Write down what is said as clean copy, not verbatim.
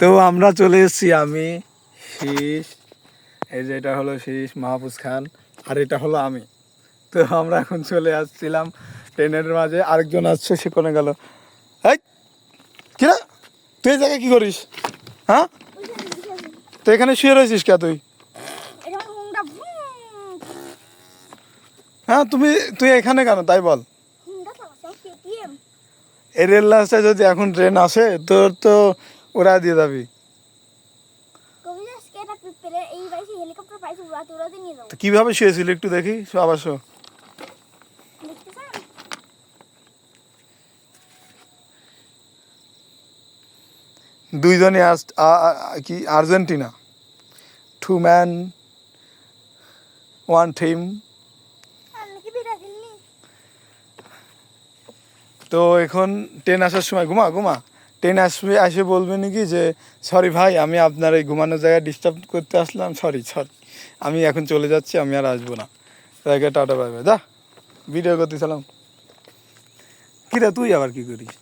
তো আমরা চলে এসেছি, আমি, শীষ, এই যে এটা হলো শীষ, মাহফুজ খান, আর এটা হলো আমি। তো আমরা এখন চলে আসছিলাম ট্রেনের মাঝে। আরেকজন আসছে, সে কোনে গেল? এই কিরা, তুই এই জায়গায় কি করিস? হ্যাঁ, তো এখানে শুয়ে রয়েছিস কে তুই? হ্যাঁ, তুই এখানে কেন তাই বল? এই রেল রাস্তায় যদি এখন ট্রেন আসে তোর তো ওরা দিয়ে যাবি। তো কিভাবে শুয়েছিল একটু দেখি, আবার শো। দুইজনই কি আর্জেন্টিনা, 2 ম্যান 1 টিম। তো এখন ট্রেন আসার সময় ঘুমা ট্রেন আসে বলবে নাকি যে সরি ভাই, আমি আপনার এই ঘুমানোর জায়গায় ডিস্টার্ব করতে আসলাম, সরি, আমি এখন চলে যাচ্ছি, আমি আর আসবো না। জায়গায় টাটা বাই বাই, যা ভিডিও করতেছিলাম। কিরে তুই আবার কি করিস?